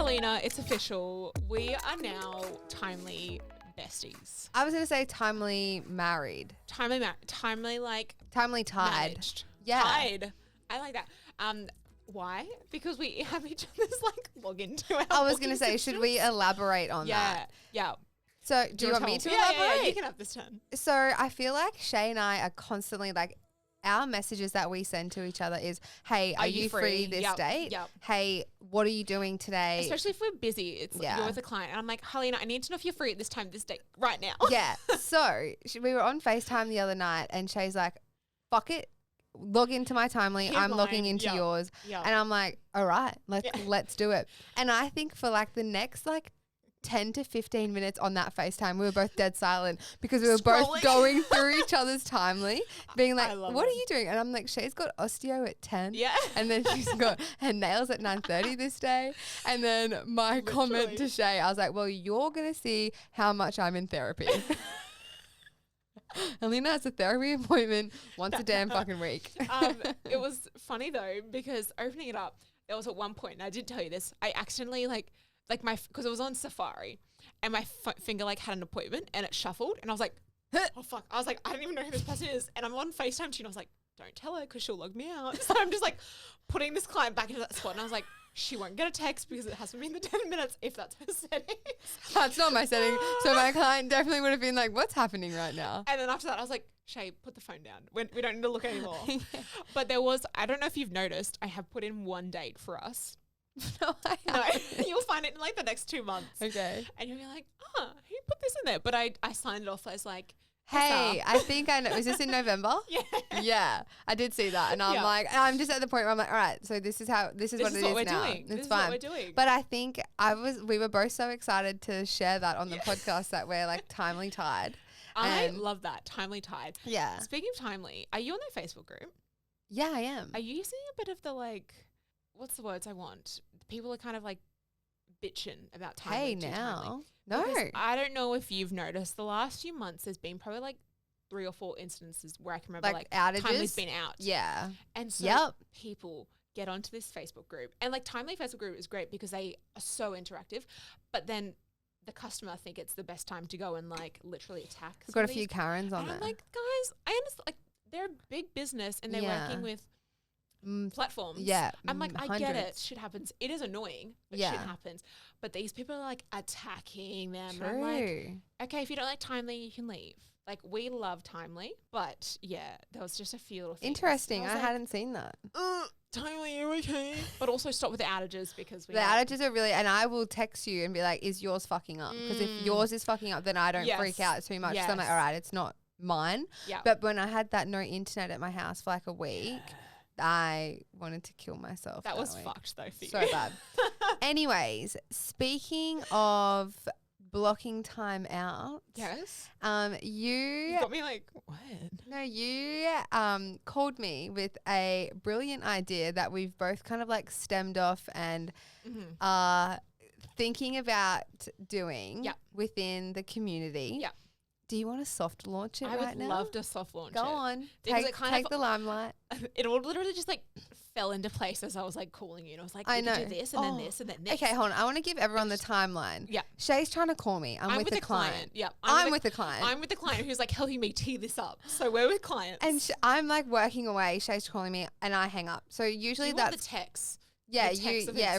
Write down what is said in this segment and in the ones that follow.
Helina, it's official. We are now timely besties. I was going to say timely married. Timely like Timely tied. managed. Yeah. Tied. I like that. Why? Because we have each other's like login to our I was going to say, should we elaborate on that? Yeah. So do you want me to elaborate? Yeah, you can have this turn. So I feel like Shay and I are constantly like, our messages that we send to each other is, hey, are you free this date? Yep. Hey, what are you doing today? Especially if we're busy. It's like you're with a client. And I'm like, Helina, I need to know if you're free at this time, this date, right now. Yeah. So we were on FaceTime the other night and Shay's like, fuck it. Log into my Timely. I'm logging into yours. Yep. And I'm like, all right, let's do it. And I think for like the next like 10 to 15 minutes on that FaceTime, we were both dead silent because we were both going through each other's Timely, being like, what are you doing? And I'm like, Shay's got osteo at 10. Yeah. And then she's got her nails at 9:30 this day. And then my comment to Shay, I was like, well, you're going to see how much I'm in therapy. Helina has a therapy appointment once a damn fucking week. It was funny though, because opening it up, there was at one point, and I did tell you this, I accidentally because it was on Safari and my finger like had an appointment and it shuffled and I was like, oh fuck. I was like, I don't even know who this person is. And I'm on FaceTime to you and I was like, don't tell her because she'll log me out. So I'm just like putting this client back into that spot and I was like, she won't get a text because it hasn't been the 10 minutes if that's her settings. That's not my setting. So my client definitely would have been like, what's happening right now? And then after that I was like, Shay, put the phone down. We don't need to look anymore. But there was, I don't know if you've noticed, I have put in one date for us. No, you'll find it in like the next 2 months. Okay. And you'll be like, who put this in there? But I signed it off as like, hey, I think I know. Was this in November? Yeah. Yeah. I did see that. And I'm like, I'm just at the point where I'm like, all right, so this is what it is now. It's fine. What we're doing. But I think we were both so excited to share that on the podcast that we're like timely tied. I love that. Timely tied. Yeah. Speaking of timely, are you on their Facebook group? Yeah, I am. Are you seeing a bit of the like, what's the words I want? People are kind of like bitching about timely. Hey, now. Timely. No. Because I don't know if you've noticed the last few months there's been probably like 3 or 4 instances where I can remember like outages. Timely's been out. Yeah. And so people get onto this Facebook group and like Timely Facebook group is great because they are so interactive, but then the customer think it's the best time to go and like literally attack. We've got a few Karens on there. I'm like, guys, I understand, like they're a big business and they're working with platforms. Yeah. I'm like, hundreds. I get it. Shit happens. It is annoying, but shit happens. But these people are like attacking them. True. And I'm like, okay, if you don't like Timely, you can leave. Like we love Timely, but yeah, there was just a few little things. Interesting. I hadn't seen that. Timely, you okay? But also stop with the outages because the outages are really, and I will text you and be like, is yours fucking up? Because if yours is fucking up, then I don't freak out too much. So I'm like, all right, it's not mine. Yeah. But when I had that no internet at my house for like a week, I wanted to kill myself. That was fucked though for you. So bad. Anyways, speaking of blocking time out. Yes. You got me like, what? No, you called me with a brilliant idea that we've both kind of like stemmed off and thinking about doing within the community. Yeah. Do you want to soft launch it I right now? would love to soft launch it. Go on. Because Take the limelight. It all literally just like fell into place as I was like calling you. And I was like, we can do this and then this and then this. Okay, hold on. I want to give everyone the timeline. Yeah. Shay's trying to call me. I'm with the client. Yeah. I'm with the client. I'm with the client who's like helping me tee this up. So we're with clients. And I'm like working away. Shay's calling me and I hang up. So usually that's the text. Yeah,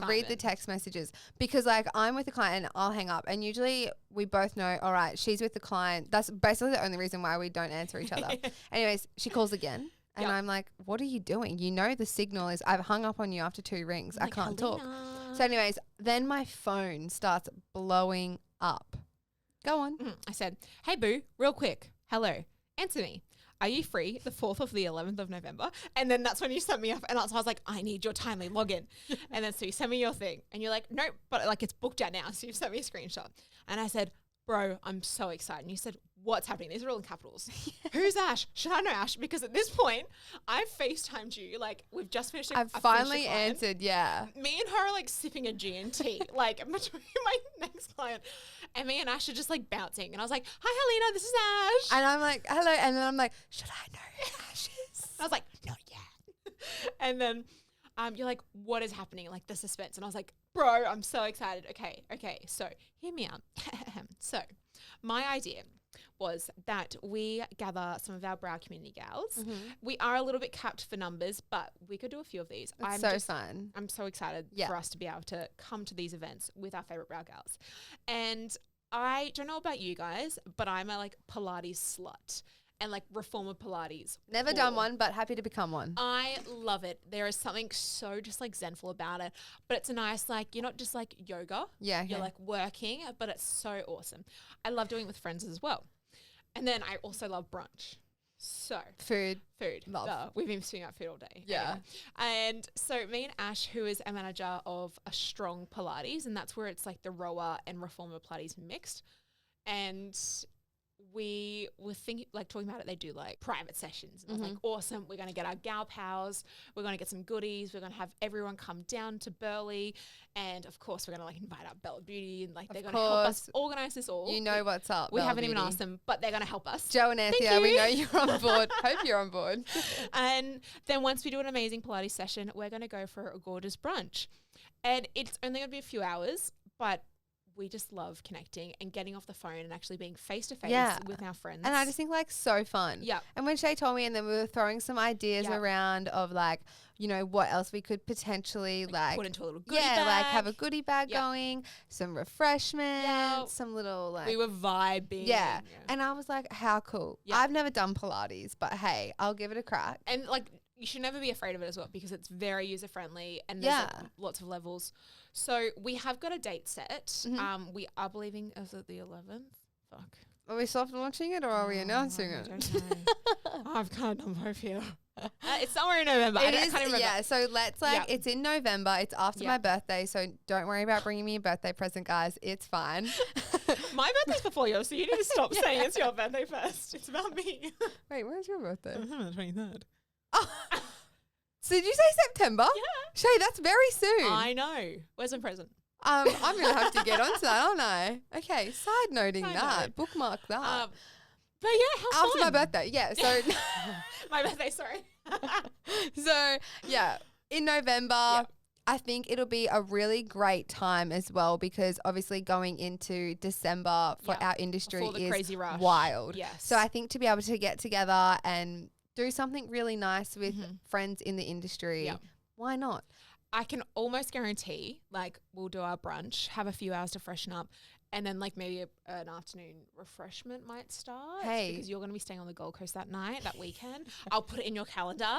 read the text messages because like I'm with the client and I'll hang up and usually we both know, all right, she's with the client. That's basically the only reason why we don't answer each other. Anyways, she calls again and I'm like, what are you doing? You know the signal is I've hung up on you after 2 rings. I can't talk. So anyways, then my phone starts blowing up. Go on. I said, hey boo, real quick. Hello. Answer me. Are you free the 4th of the 11th of November? And then that's when you sent me off. And so I was like, I need your Timely login. And then so you sent me your thing. And you're like, nope, but like it's booked out now. So you sent me a screenshot. And I said, bro, I'm so excited. And you said, what's happening? These are all in capitals. Who's Ash? Should I know Ash? Because at this point, I've FaceTimed you. Like, we've just finished. I've finally answered, yeah. Me and her are like sipping a G&T, like between my next client. And me and Ash are just like bouncing. And I was like, hi, Helina, this is Ash. And I'm like, hello. And then I'm like, should I know who Ash is? I was like, not yet. And then You're like, what is happening? Like the suspense. And I was like, bro, I'm so excited. Okay. So hear me out. So my idea was that we gather some of our brow community gals. We are a little bit capped for numbers, but we could do a few of these. It's fun. I'm so excited for us to be able to come to these events with our favorite brow gals. And I don't know about you guys, but I'm a like Pilates slut and like reformer Pilates. Never done one, but happy to become one. I love it. There is something so just like zenful about it, but it's a nice, like, you're not just like yoga. Yeah. You're like working, but it's so awesome. I love doing it with friends as well. And then I also love brunch. So food. Love. We've been spitting out food all day. Yeah. Anyway. And so me and Ash, who is a manager of a strong Pilates, and that's where it's like the rower and reformer Pilates mixed. And we were thinking, like, talking about it, they do like private sessions. And I was like, awesome. We're going to get our gal pals. We're going to get some goodies. We're going to have everyone come down to Burleigh. And of course, we're going to like invite out Bella Beauty and like they're going to help us organize this all. You know what's up. We Bella haven't Beauty. even asked them, but they're going to help us. Joe and Anthea, we know you're on board. Hope you're on board. And then once we do an amazing Pilates session, we're going to go for a gorgeous brunch. And it's only going to be a few hours, but we just love connecting and getting off the phone and actually being face to face with our friends. And I just think like so fun. Yeah. And when Shay told me, and then we were throwing some ideas around of like, you know, what else we could potentially like put into a little goodie bag. like have a goodie bag going, some refreshments, some little like. We were vibing. Yeah. And I was like, how cool. Yeah. I've never done Pilates, but hey, I'll give it a crack. And like, you should never be afraid of it as well because it's very user friendly and there's like, lots of levels. So we have got a date set. We are believing, is it the 11th? Fuck. Are we soft launching it or are we announcing it? I don't know. I've kind of done both here. It's somewhere in November. I can't remember. Yeah, so let's it's in November. It's after my birthday, so don't worry about bringing me a birthday present, guys. It's fine. My birthday's before yours, so you need to stop saying it's your birthday first. It's about me. Wait, when's your birthday? The 23rd. Oh. So did you say September? Yeah. Shay, that's very soon. I know. Where's my present? I'm going to have to get onto that, aren't I? Okay, side noting that. Bookmark that. But yeah, how after fun. my birthday, yeah. So my birthday, sorry. So, yeah, in November, I think it'll be a really great time as well because obviously going into December for our industry is crazy rush. Wild. Yes. So I think to be able to get together and do something really nice with friends in the industry, why not? I can almost guarantee, like, we'll do our brunch, have a few hours to freshen up, and then, like, maybe an afternoon refreshment might start. Hey. Because you're going to be staying on the Gold Coast that night, that weekend. I'll put it in your calendar.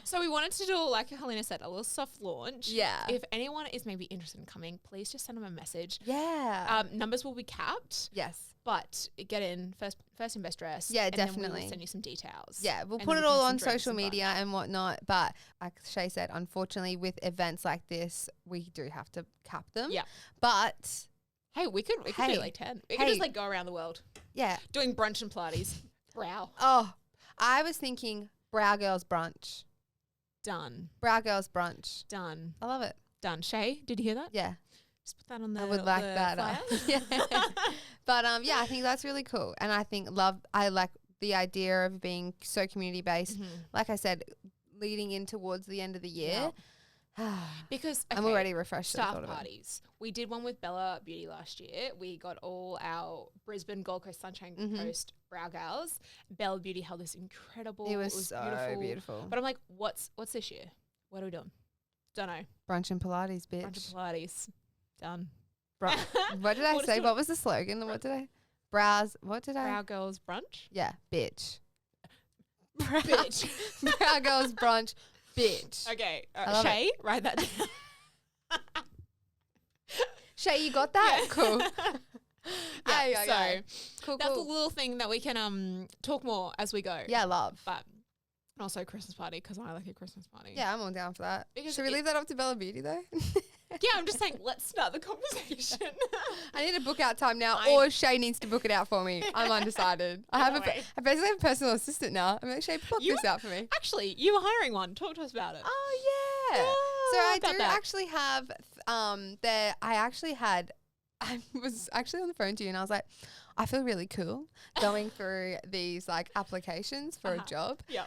So we wanted to do, like Helina said, a little soft launch. Yeah. If anyone is maybe interested in coming, please just send them a message. Yeah. Numbers will be capped. Yes. But get in first in best dress. Yeah, and definitely. Then we'll send you some details. Yeah, we'll put it all on social media and whatnot. But like Shay said, unfortunately, with events like this, we do have to cap them. Yeah. But hey, we could do like 10. We could just like go around the world. Yeah. Doing brunch and Pilates. Brow. Oh, I was thinking Brow Girls Brunch. Done. Brow Girls Brunch. Done. I love it. Done. Shay, did you hear that? Yeah. Just put that on the I would like that. Yeah. But yeah, I think that's really cool. And I think I like the idea of being so community based. Like I said, leading in towards the end of the year. Because I'm already refreshed. Staff parties. We did one with Bella Beauty last year. We got all our Brisbane, Gold Coast, Sunshine Coast brow gals. Bella Beauty held this incredible. It was so beautiful. But I'm like, what's this year? What are we doing? Don't know. Brunch and Pilates, bitch. Brunch and Pilates. Done. What did I say? What was the slogan? What did I? Brow Girls Brunch? Yeah, bitch. Bitch. Brow Girls Brunch, bitch. Okay. Shay, write that down. Shay, you got that? Yeah. Cool. So cool. That's a little thing that we can talk more as we go. Yeah, love. But also Christmas party because I like a Christmas party. Yeah, I'm all down for that. Because should we leave that up to Bella Beauty though? Yeah, I'm just saying, let's start the conversation. I need to book out time now, or Shay needs to book it out for me. I'm undecided. I basically have a personal assistant now. I'm like, Shay, book this out for me. Actually, you were hiring one. Talk to us about it. Oh yeah. So I do actually have I was actually on the phone to you and I was like, I feel really cool going through these like applications for a job. Yeah.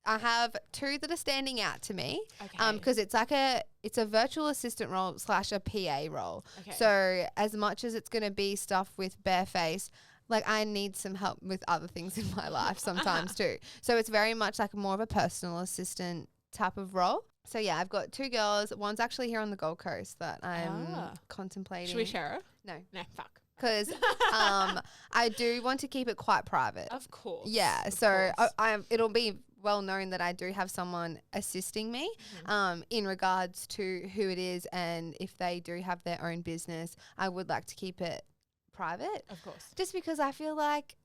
I have 2 that are standing out to me. Okay. Because it's a virtual assistant role / a PA role. Okay. So as much as it's going to be stuff with Barefaced, like I need some help with other things in my life sometimes too. So it's very much like more of a personal assistant type of role. So yeah, I've got 2 girls. One's actually here on the Gold Coast that I'm contemplating. Should we share her? No. No, fuck. Because I do want to keep it quite private. Of course. Yeah. Of so course. It'll be well known that I do have someone assisting me in regards to who it is, and if they do have their own business, I would like to keep it private. Of course. Just because I feel like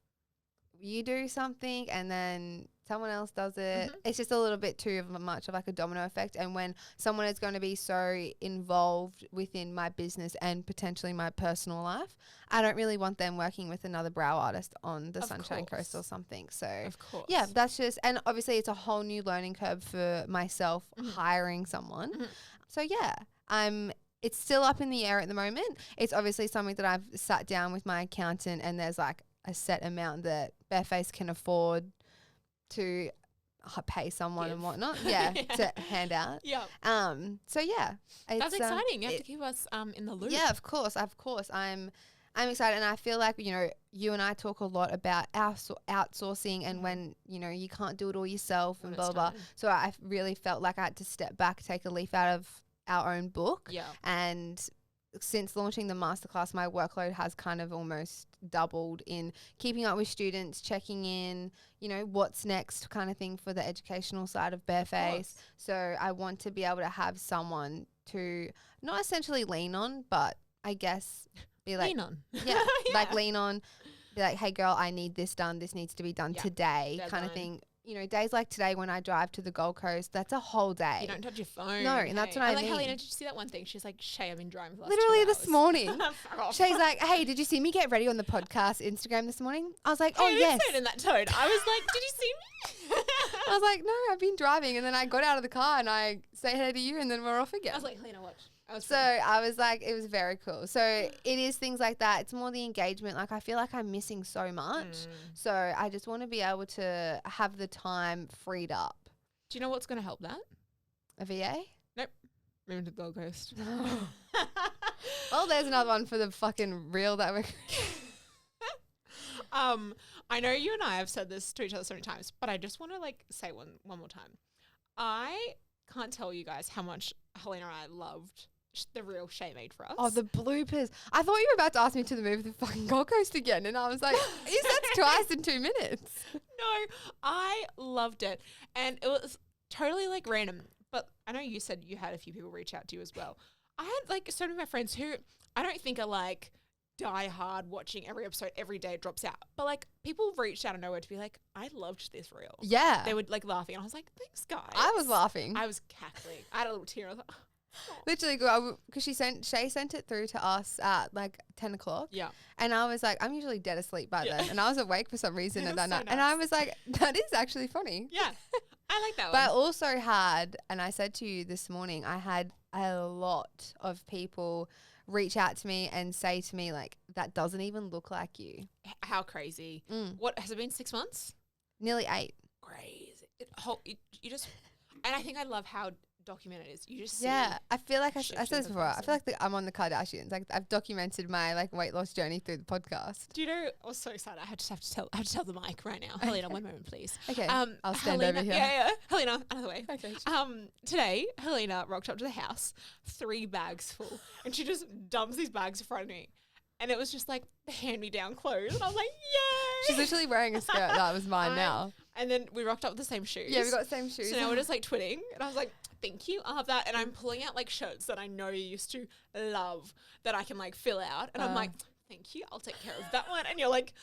you do something and then someone else does it. It's just a little bit too much of like a domino effect. And when someone is going to be so involved within my business and potentially my personal life, I don't really want them working with another brow artist on the Sunshine Coast or something. So of course. Yeah, that's just, and obviously it's a whole new learning curve for myself hiring someone. So yeah, it's still up in the air at the moment. It's obviously something that I've sat down with my accountant, and there's like a set amount that Barefaced can afford to pay someone and whatnot. Yeah, to hand out. Yeah. So yeah, that's exciting. You have to keep us in the loop. Yeah, of course. I'm excited, and I feel like, you know, you and I talk a lot about outsourcing and when, you know, you can't do it all yourself and blah blah. So I really felt like I had to step back, take a leaf out of our own book. Yeah. And since launching the masterclass, my workload has kind of almost doubled in keeping up with students, checking in, you know, what's next kind of thing for the educational side of Barefaced. So I want to be able to have someone to not essentially lean on, but I guess be like, lean on. Yeah, like lean on, be like, hey girl, I need this done. This needs to be done today, kind of thing. You know, days like today when I drive to the Gold Coast, that's a whole day. You don't touch your phone. No, and that's what I mean. Like, Helina, did you see that one thing? She's like, Shay, I've been driving for the last literally 2 hours. this morning. Shay's like, hey, did you see me get ready on the podcast Instagram this morning? I was like, oh, yes. I didn't say it in that tone. I was like, did you see me? I was like, no, I've been driving. And then I got out of the car and I say hey to you, and then we're off again. I was like, Helina, watch. I was like, it was very cool. So it is things like that. It's more the engagement. Like, I feel like I'm missing so much. So I just want to be able to have the time freed up. Do you know what's going to help that? A VA? Nope. Moving to the Gold Coast. Well, there's another one for the fucking reel that we're... I know you and I have said this to each other so many times, but I just want to like say one more time. I can't tell you guys how much Helena and I loved the reel Shay made for us. Oh, the bloopers. I thought you were about to ask me to move the fucking Gold Coast again. And I was like, that's twice in 2 minutes. No, I loved it. And it was totally like random. But I know you said you had a few people reach out to you as well. I had like so many of my friends who I don't think are like die hard watching every episode every day it drops out. But like people reached out of nowhere to be like, I loved this reel. Yeah. They would like laughing. And I was like, thanks guys. I was laughing. I was cackling. I had a little tear. I was like, oh. Literally, because Shay sent it through to us at like 10 o'clock. Yeah. And I was like, I'm usually dead asleep by then. And I was awake for some reason at that night. Nice. And I was like, that is actually funny. Yeah. I like that one. But I also had, and I said to you this morning, I had a lot of people reach out to me and say to me, like, that doesn't even look like you. How crazy. What, has it been 6 months? Nearly 8. Crazy. You just, and I think I love how documented it is. You just see. Yeah, I feel like I said this before. I feel like I'm on the Kardashians. Like I've documented my like weight loss journey through the podcast. Do you know? I was so excited. I just have to tell the mic right now. Helena, one moment, please. Okay. I'll stand over here. Yeah. Helena, another way. Okay. Today, Helena rocked up to the house, 3 bags full, and she just dumps these bags in front of me. And it was just like the hand-me-down clothes. And I was like, yay! She's literally wearing a skirt that was mine now. And then we rocked up with the same shoes. Yeah, we got the same shoes. So now we're just like twinning. And I was like, thank you. I'll have that. And I'm pulling out like shirts that I know you used to love that I can like fill out. And I'm like, thank you. I'll take care of that one. And you're like,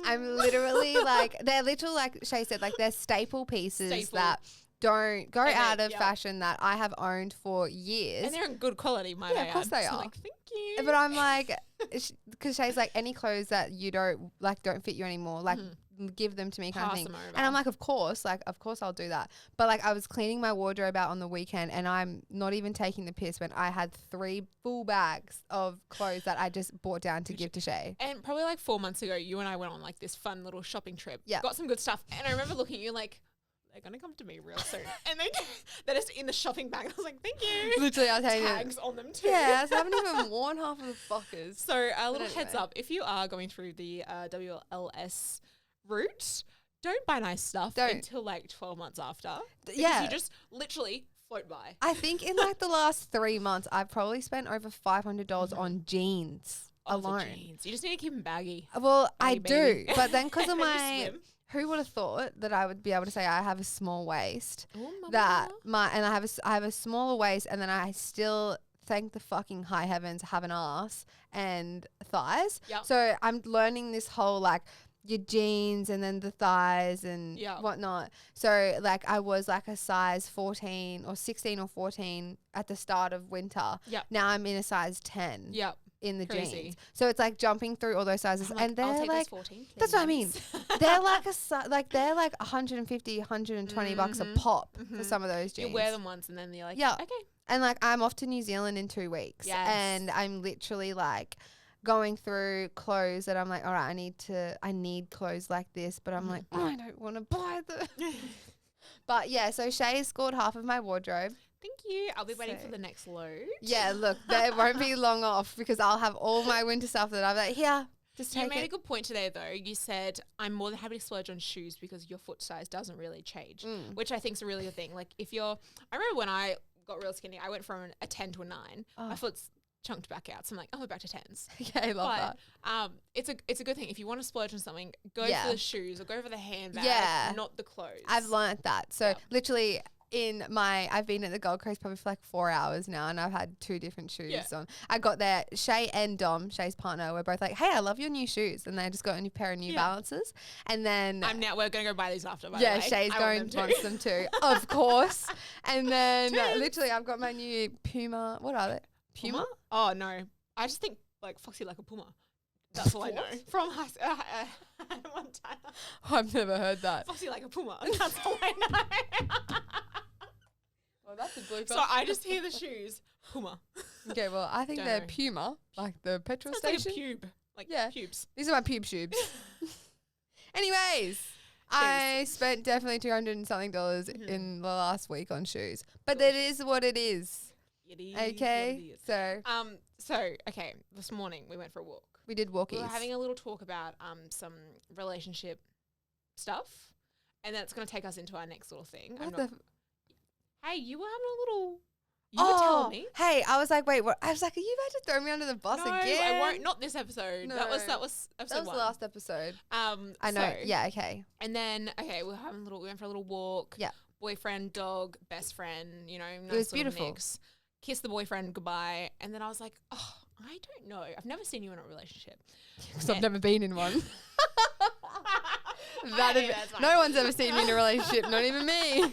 I'm literally like, they're literally like Shay said, like they're staple pieces that don't go out of fashion that I have owned for years. And they're in good quality, might I add. Of course they so are. I'm like, thank you. But I'm like, because Shay's like, any clothes that you don't fit you anymore, like give them to me kind of thing. And I'm like, of course I'll do that. But like I was cleaning my wardrobe out on the weekend and I'm not even taking the piss when I had 3 full bags of clothes that I just bought down to give to Shay. And probably like 4 months ago, you and I went on like this fun little shopping trip. Yeah. Got some good stuff. And I remember looking at you like, they're going to come to me real soon. And they're just in the shopping bag. And I was like, thank you. Literally, I was tags on them too. Yeah, so I haven't even worn half of the fuckers. So a little heads up, if you are going through the WLS route, don't buy nice stuff until like 12 months after. Yeah. You just literally float by. I think in like the last 3 months, I've probably spent over $500 on jeans alone. Jeans. You just need to keep them baggy. Well, I do. But then because of my... Who would have thought that I would be able to say I have a small waist? Ooh, I have a smaller waist, and then I still, thank the fucking high heavens, have an ass and thighs. Yep. So I'm learning this whole like your jeans and then the thighs and whatnot. So like I was like a size 14 or 16 or 14 at the start of winter. Yep. Now I'm in a size 10. Yep. In the jeans. So it's like jumping through all those sizes. And they're I'll take like, 14, that's what I mean. They're like they're like 150, 120 bucks a pop for some of those jeans. You wear them once and then you're like, okay. And like I'm off to New Zealand in 2 weeks. Yes. And I'm literally like going through clothes that I'm like, all right, I need clothes like this, but I'm like, oh, I don't want to buy them. But yeah, so Shay scored half of my wardrobe. Thank you. I'll be waiting for the next load. Yeah, look, they won't be long off because I'll have all my winter stuff that I'm like, here, just take it. You made a good point today, though. You said, I'm more than happy to splurge on shoes because your foot size doesn't really change, which I think is a really good thing. Like, I remember when I got real skinny, I went from a 10 to a 9. My foot's chunked back out. So I'm like, we're back to 10s. Yeah, I love that. It's a good thing. If you want to splurge on something, go for the shoes or go for the handbag, not the clothes. I've learnt that. So literally... I've been at the Gold Coast probably for like 4 hours now, and I've had 2 different shoes on. I got there, Shay and Dom, Shay's partner, were both like, hey, I love your new shoes. And they just got a new pair of New Balances. And then we're going to go buy these after, by the way. Shay's wants them too, of course. And then literally I've got my new Puma. What are they? Puma? Oh, no. I just think like foxy like a puma. That's all I know. From Montana. I've never heard that. Foxy like a puma. That's all I know. Well, that's a blooper. So I just hear the shoes, puma. Okay, well, I think they're Puma, like the petrol station. Like a pube. Pubes. These are my pube shoes. Anyways, I spent definitely $200 and something in the last week on shoes. But it is what it is. It is. Okay. So okay, this morning we went for a walk. We did walkies. We were having a little talk about some relationship stuff, and that's going to take us into our next little thing. Hey, you were having a little. You were telling me. Hey, I was like, wait, what? I was like, are you about to throw me under the bus again? No, I won't. Not this episode. No. That was episode 1. The last episode. I know. So, yeah. Okay. And then we went for a little walk. Yeah. Boyfriend, dog, best friend. You know, nice it was beautiful. Mix. Kissed the boyfriend goodbye, and then I was like, oh, I don't know. I've never seen you in a relationship. Because I've never been in one. No one's ever seen me in a relationship, not even me.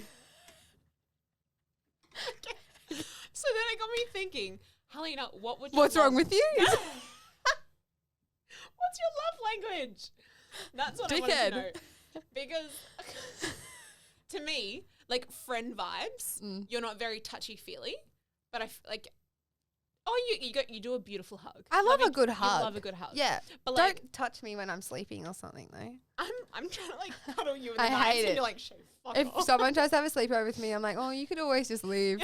So then it got me thinking, Helina, what's wrong with you? What's your love language? That's what I wanted to know. Because to me, like friend vibes, you're not very touchy-feely, but you do a beautiful hug. I love a good hug. You love a good hug. Yeah. But don't touch me when I'm sleeping or something though. I'm trying to like cuddle you in the I night hate and it. you're like, Shay, fuck If off. someone tries to have a sleepover with me, I'm like, oh, you could always just leave.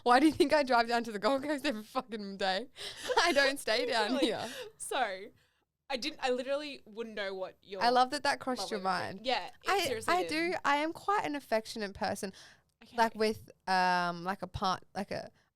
Why do you think I drive down to the Gold Coast every fucking day? I don't stay down here. So I literally wouldn't know what your. I love that crossed your mind. Yeah, I do. I am quite an affectionate person, like with like a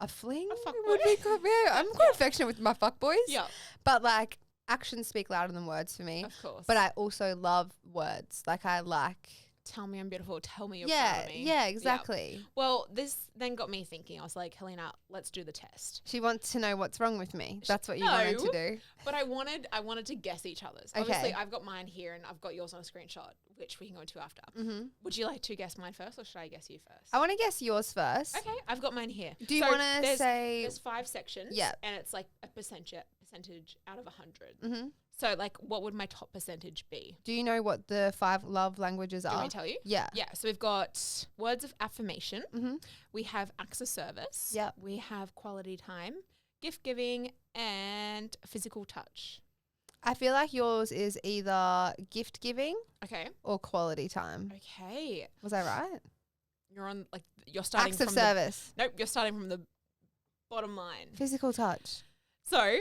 fling. A fuck would be quite, I'm quite affectionate with my fuck boys. Yeah, but like actions speak louder than words for me. Of course. But I also love words. Like I like. Tell me I'm beautiful. Tell me you're proud of me. Yeah, exactly. Yeah. Well, this then got me thinking. I was like, Helina, let's do the test. She wants to know what's wrong with me. That's what you wanted to do. But I wanted to guess each other's. Okay. Obviously, I've got mine here and I've got yours on a screenshot, which we can go into after. Mm-hmm. Would you like to guess mine first or should I guess you first? I want to guess yours first. Okay, I've got mine here. Do you want to say... There's 5 sections. Yeah. And it's like a percentage out of 100. Mm-hmm. So, like, what would my top percentage be? Do you know what the 5 love languages are? Can I tell you? Yeah. Yeah. So, we've got words of affirmation. Mm-hmm. We have acts of service. Yep. We have quality time, gift giving, and physical touch. I feel like yours is either gift giving Okay. or quality time. Okay. Was I right? You're starting Acts of from service. Nope, you're starting from the bottom line. Physical touch. So,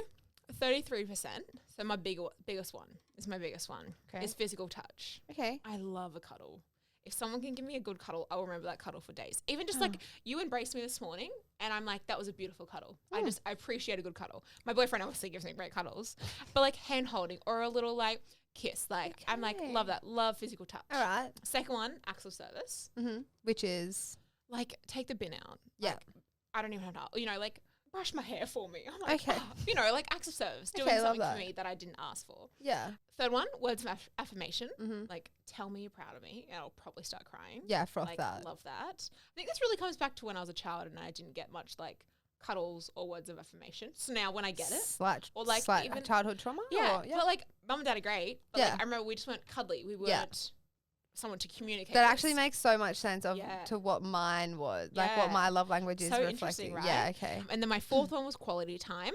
33%. So my biggest one is my biggest one. Okay. Is physical touch. Okay. I love a cuddle. If someone can give me a good cuddle, I'll remember that cuddle for days. Even just like you embraced me this morning and I'm like, that was a beautiful cuddle. I appreciate a good cuddle. My boyfriend obviously gives me great cuddles, but like hand holding or a little like kiss. Like I'm like, love that. Love physical touch. All right. Second one, acts of service. Mm-hmm. Which is? Like take the bin out. Yeah. Like, I don't even have to, like brush my hair for me. I'm like, okay. Like acts of service, doing something for me that I didn't ask for. Yeah. Third one, words of affirmation. Mm-hmm. Like, tell me you're proud of me, and I'll probably start crying. Yeah, froth that. Love that. I think this really comes back to when I was a child and I didn't get much like cuddles or words of affirmation. So now when I get it, slight even childhood trauma. Yeah, but like mum and dad are great. But yeah. like, I remember we just weren't cuddly. We weren't someone to communicate. That actually makes so much sense to what mine was, like what my love language is reflecting. Right? Yeah, okay. And then my fourth one was quality time.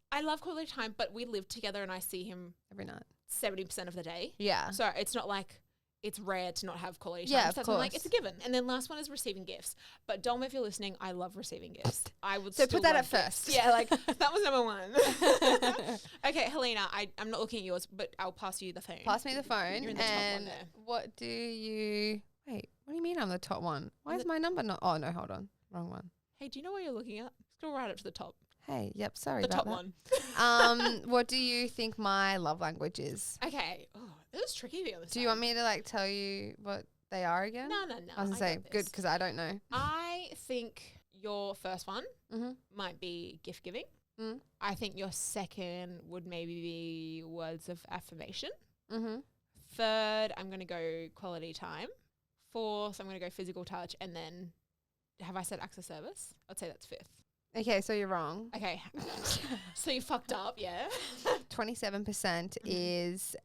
I love quality time, but we live together and I see him every night, 70% of the day. Yeah. So it's not like it's rare to not have quality time. Yeah, so of course. Like it's a given. And then last one is receiving gifts. But Dom, if you're listening, I love receiving gifts. I would. So still put that love at first. Gifts. Yeah, like that was number one. Okay, Helina, I'm not looking at yours, but I'll pass you the phone. Pass me the phone. You're in the top one there. What do you? Wait, what do you mean I'm the top one? Why is my number not? Oh no, hold on, wrong one. Hey, do you know what you're looking at? Scroll right up to the top. Hey, yep, sorry the about top that. one. What do you think my love language is? Okay. Oh, this is tricky the other side. Do you want me to like tell you what they are again? No. I was gonna say good because I don't know. I think your first one might be gift giving. Mm. I think your second would maybe be words of affirmation. Mm-hmm. Third, I'm going to go quality time. Fourth, I'm going to go physical touch. And then, have I said acts of service? I'd say that's fifth. Okay, so you're wrong. Okay. So you fucked up, yeah? 27% is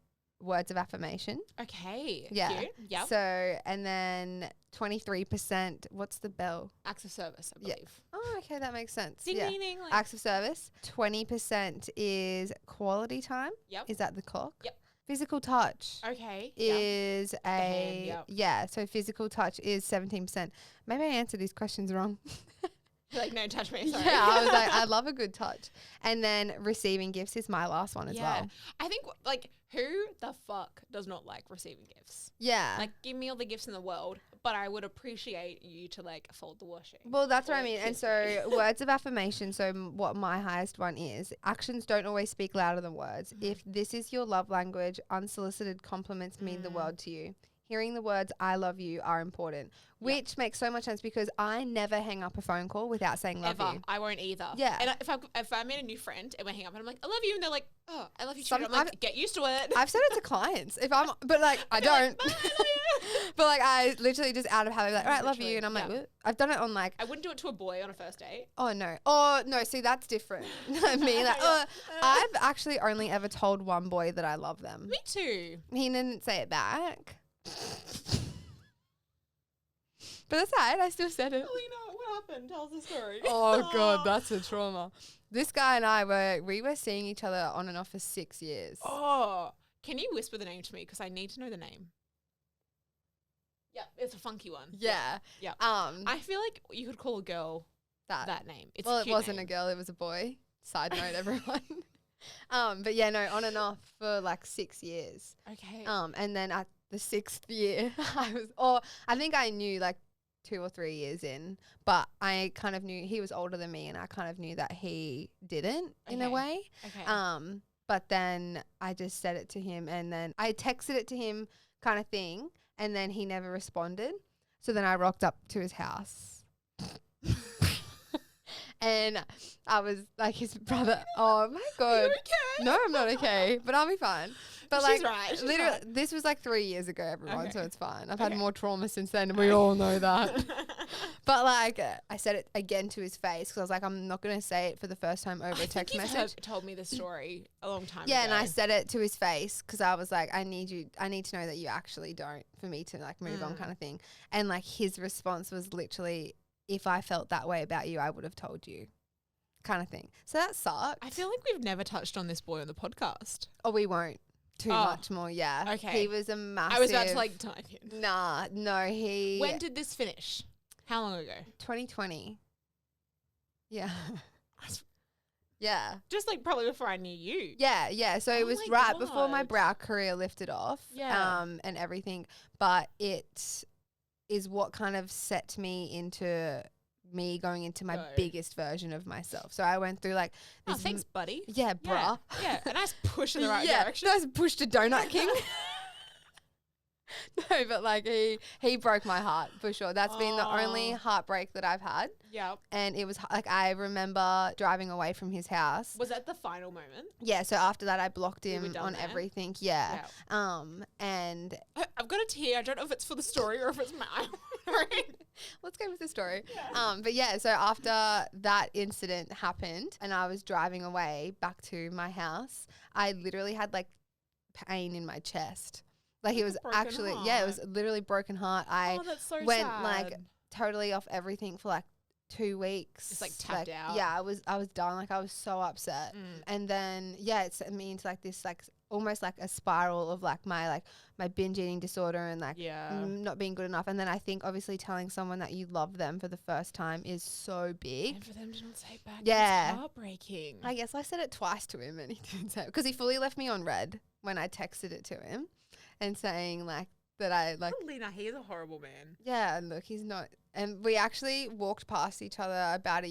words of affirmation. Okay. Yeah. Cute. Yep. So, and then 23%, what's the bell? Acts of service, I believe. Oh, okay, that makes sense. Ding, yeah. ding, ding, like Acts of service. 20% is quality time. Yep. Is that the clock? Yep. Physical touch. Okay. Is a hand, yep. Yeah, so physical touch is 17%. Maybe I answered these questions wrong. You're like, no, touch me, sorry. Yeah, I was like, I love a good touch. And then receiving gifts is my last one as well. I think, like, who the fuck does not like receiving gifts? Yeah. Like, give me all the gifts in the world, but I would appreciate you to, like, fold the washing. Well, that's what I mean. And so words of affirmation, so what my highest one is, actions don't always speak louder than words. If this is your love language, unsolicited compliments mean the world to you. Hearing the words "I love you" are important, which makes so much sense because I never hang up a phone call without saying "love you." I won't either. Yeah. And if I meet a new friend and we hang up and I'm like, "I love you," and they're like, "Oh, I love you too," I'm like, "Get used to it." I've said it to clients but like I don't. Like, I love you. But like I literally just out of habit, like, all right, love you, and I'm like, Yeah. I've done it on like. I wouldn't do it to a boy on a first date. Oh no, see that's different. Me like, I've actually only ever told one boy that I love them. Me too. He didn't say it back. But that's right, I still said it. Helina, what happened? Tell us the story. Oh god, that's a trauma. This guy and I were seeing each other on and off for 6 years. Oh, can you whisper the name to me because I need to know the name? Yeah, it's a funky one. Yeah. Yeah. I I feel like you could call a girl that name. It's well, a it cute wasn't name. a girl, it was a boy. Side note, everyone. But yeah, no, on and off for like 6 years. Okay. And then at the 6th year, I think I knew like 2 or 3 years in, but I kind of knew he was older than me and I kind of knew that he didn't in a way. Okay. But then I just said it to him and then I texted it to him kind of thing and then he never responded. So then I rocked up to his house. And I was like his brother. Oh my god. Are you okay? No, I'm not okay, but I'll be fine. But She's like, right. She's literally, right. this was like 3 years ago, everyone, so Okay. it's fine. I've had Okay. more trauma since then. We all know that. But like, I said it again to his face because I was like, I'm not gonna say it for the first time over a text message. Told me this story a long time Yeah, ago. and I said it to his face because I was like, I need to know that you actually don't, for me to like move on, kind of thing. And like his response was literally, if I felt that way about you, I would have told you. kind of thing. So that sucked. I feel like we've never touched on this boy on the podcast. Oh, we won't. Too much more, yeah. Okay. He was a massive... I was about to like dive in. Nah, no, he... When did this finish? How long ago? 2020. Yeah. Yeah. Just like probably before I knew you. Yeah. So it was right before my brow career lifted off. Yeah. And everything. But it is what kind of set me into me going into my biggest version of myself. So I went through like this thanks, buddy. Yeah, bruh. Yeah. A nice push in the right direction. Nice push to Donut King. No, but like he broke my heart for sure. That's been the only heartbreak that I've had. Yeah. And it was like, I remember driving away from his house. Was that the final moment? Yeah. So after that, I blocked him on everything. Yeah. And I've got a tear. I don't know if it's for the story or if it's mine. Let's go with the story. Yeah. But yeah, so after that incident happened and I was driving away back to my house, I literally had like pain in my chest. Like it was actually, it was literally broken heart. I went like totally off everything for like 2 weeks. Just like tapped out. Yeah, I was done. Like I was so upset. And then it sent me into like this like almost like a spiral of like my binge eating disorder and like not being good enough. And then I think obviously telling someone that you love them for the first time is so big. And for them to not say it back, it's heartbreaking. I guess I said it twice to him and he didn't say it because he fully left me on red when I texted it to him. And saying like that I like Helina, he is a horrible man. Yeah, and look, he's not. And we actually walked past each other about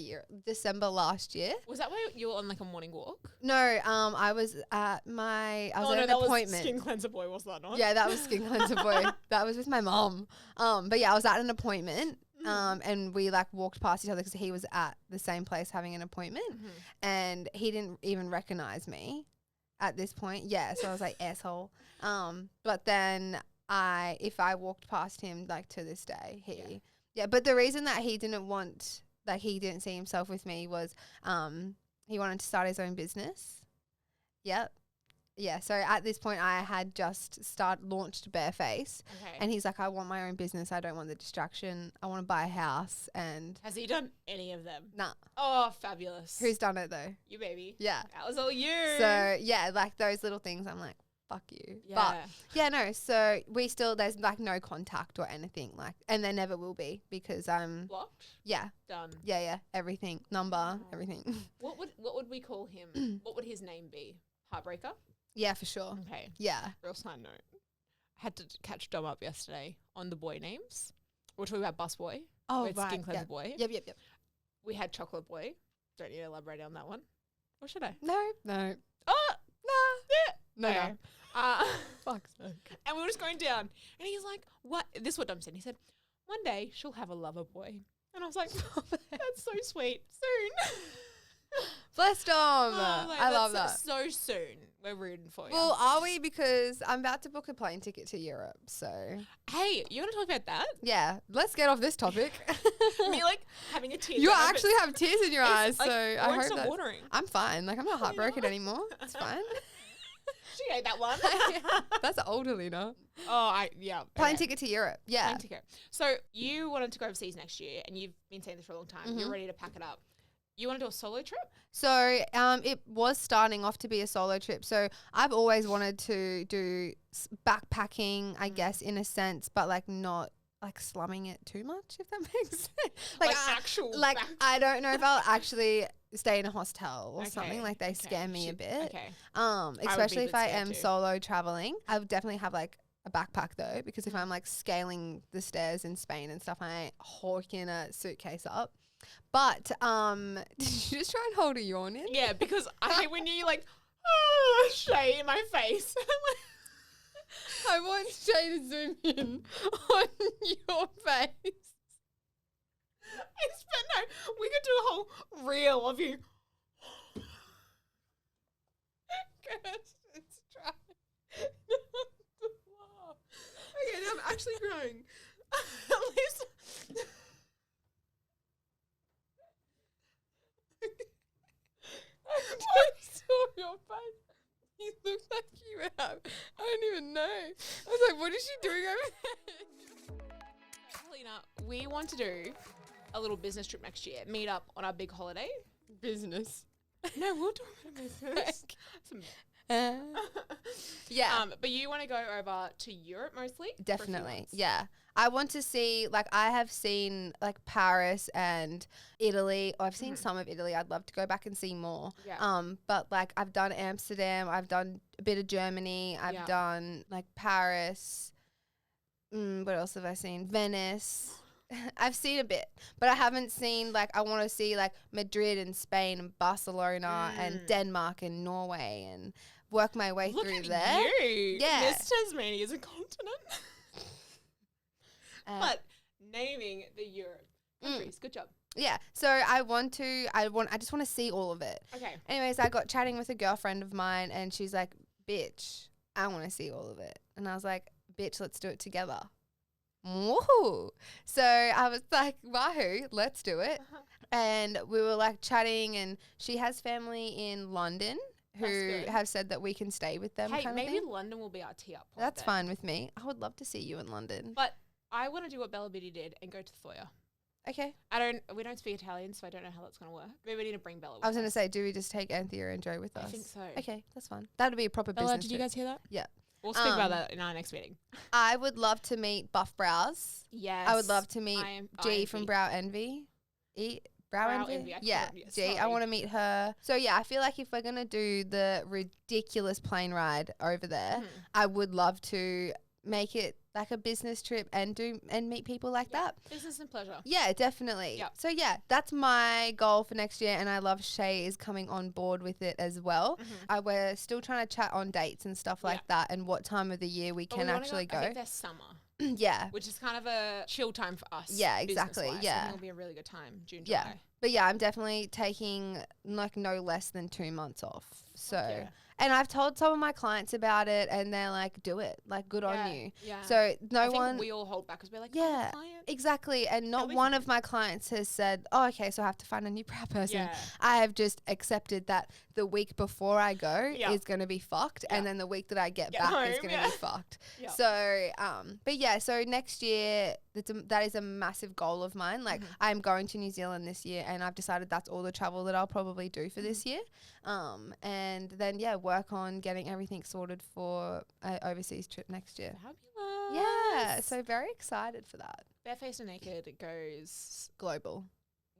December last year. Was that where you were on like a morning walk? No, I was at an appointment. Was Skin Cleanser Boy, was that not? Yeah, that was Skin Cleanser Boy. That was with my mom. But yeah, I was at an appointment. And we like walked past each other because he was at the same place having an appointment, and he didn't even recognize me. At this point, yeah, so I was like, asshole. But then if I walked past him, like to this day, but the reason that he didn't see himself with me was, he wanted to start his own business. Yep. Yeah, so at this point I had just launched Barefaced, and he's like, I want my own business. I don't want the distraction. I want to buy a house. And has he done any of them? Nah. Oh, fabulous. Who's done it though? You, baby. Yeah. That was all you. So yeah, like those little things, I'm like, fuck you. Yeah. But yeah, no. So there's like no contact or anything like, and there never will be because I'm blocked. Yeah. Done. Yeah. Everything, number, everything. What would we call him? What would his name be? Heartbreaker. Yeah, for sure. Okay. Yeah. Real side note. I had to catch Dom up yesterday on the boy names. We're talking about Bus Boy. Oh, right. Skin Cleanser Boy. Yep. We had Chocolate Boy. Don't need to elaborate on that one. Or should I? No. Oh, no. Yeah. No. Fuck's sake. And we were just going down. And he's like, what? This is what Dom said. He said, one day she'll have a lover boy. And I was like, that's so sweet. Soon. Bless Dom. I love that. So soon. We're rooting for you. Well, are we? Because I'm about to book a plane ticket to Europe. So, hey, you want to talk about that? Yeah, let's get off this topic. Me like having a tear. You actually have tears in your eyes. Like, so I hope that watering. I'm fine. Like I'm not heartbroken anymore. It's fine. She ate that one. That's old Helina. Oh, Plane ticket to Europe. Yeah. Plane ticket. So you wanted to go overseas next year, and you've been saying this for a long time. You're ready to pack it up. You want to do a solo trip? So it was starting off to be a solo trip. So I've always wanted to do backpacking, I guess, in a sense, but like not like slumming it too much, if that makes sense. I don't know if I'll actually stay in a hostel or something. Like they scare me a bit. Okay. Especially if I am solo traveling. I would definitely have like a backpack though, because if I'm like scaling the stairs in Spain and stuff, I ain't hawking a suitcase up. But did you just try and hold a yawn in? Yeah, because I hate when you like Shay in my face. I want Shay to zoom in on your face. We could do a whole reel of you. Let's try. Okay, now I'm actually growing. At least. I saw your face. You look like you have. I don't even know. I was like, what is she doing over there? Helina, we want to do a little business trip next year. Meet up on our big holiday. business. No, we'll talk about business. Yeah. But you want to go over to Europe mostly? Definitely. Yeah. I want to see, like, I have seen, like, Paris and Italy. I've seen some of Italy. I'd love to go back and see more. Yeah. But, like, I've done Amsterdam. I've done a bit of Germany. I've done, like, Paris. What else have I seen? Venice. I've seen a bit, but I haven't seen, like, I want to see, like, Madrid and Spain and Barcelona and Denmark and Norway and work my way through there. You. Yeah. Miss Tasmania is a continent. But naming the Europe countries, good job. Yeah. So I just want to see all of it. Okay. Anyways, I got chatting with a girlfriend of mine and she's like, bitch, I want to see all of it. And I was like, bitch, let's do it together. Woohoo. So I was like, wahoo, let's do it. And we were like chatting and she has family in London who have said that we can stay with them. Hey, kind maybe of thing. London will be our tee up point. That's fine with me. I would love to see you in London. But I want to do what Bella Biddy did and go to the foyer. Okay. We don't speak Italian, so I don't know how that's going to work. Maybe we need to bring Bella with us. I was going to say, do we just take Anthea and Joe with us? I think so. Okay, that's fine. That would be a proper Bella, business did you trip. guys hear that? Yeah. We'll speak about that in our next meeting. I would love to meet Buff Brows. Yes. I would love to meet G from Brow Envy. Brow Envy? Yeah, G. I want to meet her. So, yeah, I feel like if we're going to do the ridiculous plane ride over there, I would love to make it like a business trip and meet people like that. Business and pleasure. Yeah, definitely. Yep. So yeah, that's my goal for next year, and I love Shay is coming on board with it as well. We're still trying to chat on dates and stuff like that, and what time of the year we can actually go. I think there's summer. Yeah. Which is kind of a chill time for us. Yeah, exactly. Yeah. I think it'll be a really good time, June, July. But yeah, I'm definitely taking like no less than 2 months off. So. And I've told some of my clients about it, and they're like, "Do it, like, good on you." Yeah. So I think we all hold back because we're like, yeah, client. exactly. And not one of my clients has said, "Oh, okay, so I have to find a new brow person." Yeah. I have just accepted that the week before I go is going to be fucked, and then the week that I get back is going to be fucked. So, but yeah, so next year that is a massive goal of mine. Like, I'm going to New Zealand this year, and I've decided that's all the travel that I'll probably do for this year. And then work on getting everything sorted for an overseas trip next year. Fabulous. Yeah, so very excited for that. Barefaced and Naked goes global.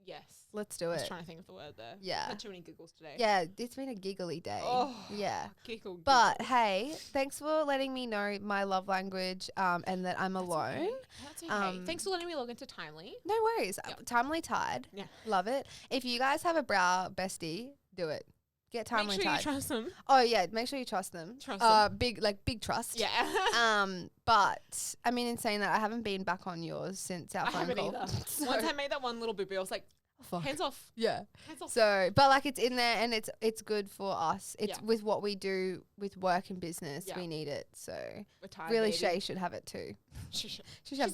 Yes. Let's do it. I was trying to think of the word there. Yeah. Had too many giggles today. Yeah, it's been a giggly day. Oh, yeah. Giggle. But hey, thanks for letting me know my love language and that I'm alone. Okay. That's okay. Thanks for letting me log into Timely. No worries. Timely Tide. Yeah. Love it. If you guys have a brow bestie, do it. Get Timely Make sure Tide. you trust them. Oh yeah, make sure you trust them. Trust them. Big trust. Yeah. But I mean, in saying that, I haven't been back on yours since our phone call. Either. So once I made that one little boo-boo, I was like, hands off. Yeah. Hands off. So, but like it's in there and it's good for us. It's with what we do with work and business. We need it. So really, Shay should have it too. She's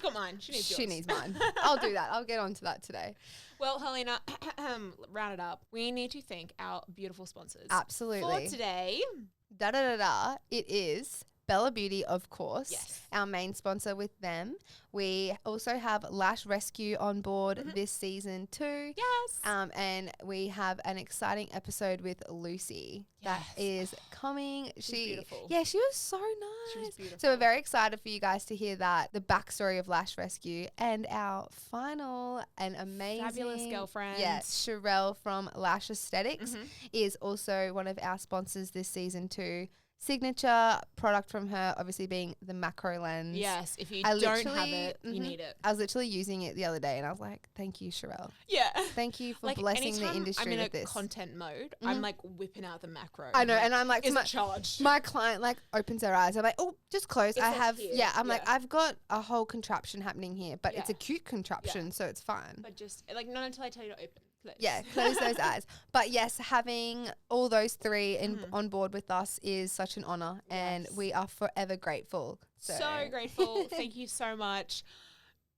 got mine. She needs mine. I'll do that. I'll get onto that today. Well, Helina, round it up. We need to thank our beautiful sponsors. Absolutely. For today, it is Bella Beauty, of course. Yes. Our main sponsor with them. We also have Lash Rescue on board this season too. Yes. And we have an exciting episode with Lucy that is coming. She's beautiful. Yeah, she was so nice. She was beautiful. So we're very excited for you guys to hear that, the backstory of Lash Rescue, and our final and amazing fabulous girlfriend. Yes, Sherelle from Lash Aesthetics is also one of our sponsors this season too. Signature product from her, obviously being the macro lens. Yes, if you don't have it, you need it. I was literally using it the other day and I was like, thank you, Sherelle. Yeah. Thank you for blessing the industry with this. I'm in a content mode. I'm like whipping out the macro. I know, and I'm like, my client like opens her eyes. I'm like, oh, just close. It's like, I've got a whole contraption happening here, but it's a cute contraption, so it's fine. But just like not until I tell you to open. Close. Yeah, close those eyes. But yes, having all those three on board with us is such an honor, and we are forever grateful. So grateful. Thank you so much.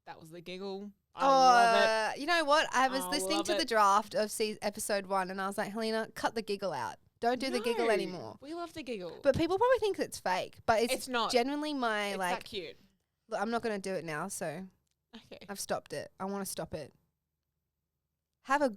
That was the giggle. I love it. You know what? I was listening to the draft of episode 1, and I was like, Helina, cut the giggle out. Don't do the giggle anymore. We love the giggle. But people probably think it's fake, but it's not. Genuinely my it's like. That cute. Look, I'm not going to do it now, so okay. I've stopped it. I want to stop it. Have a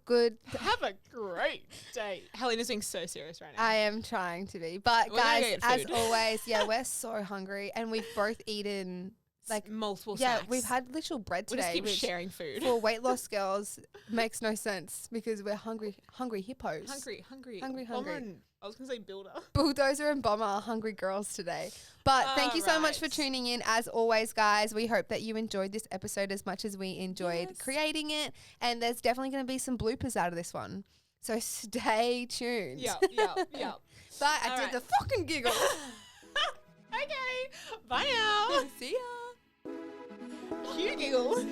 great day. Helena's being so serious right now. I am trying to be. But We're guys, as always, we're so hungry and we've both eaten like multiple snacks. Yeah, we've had literal bread today. We just keep sharing food. For weight loss girls makes no sense because we're hungry hippos. Hungry. I was going to say Bulldozer and Bomber are hungry girls today. But thank you so much for tuning in. As always, guys, we hope that you enjoyed this episode as much as we enjoyed creating it. And there's definitely going to be some bloopers out of this one. So stay tuned. Yeah. But I did the fucking giggle. Okay. Bye now. See ya. Cute giggle.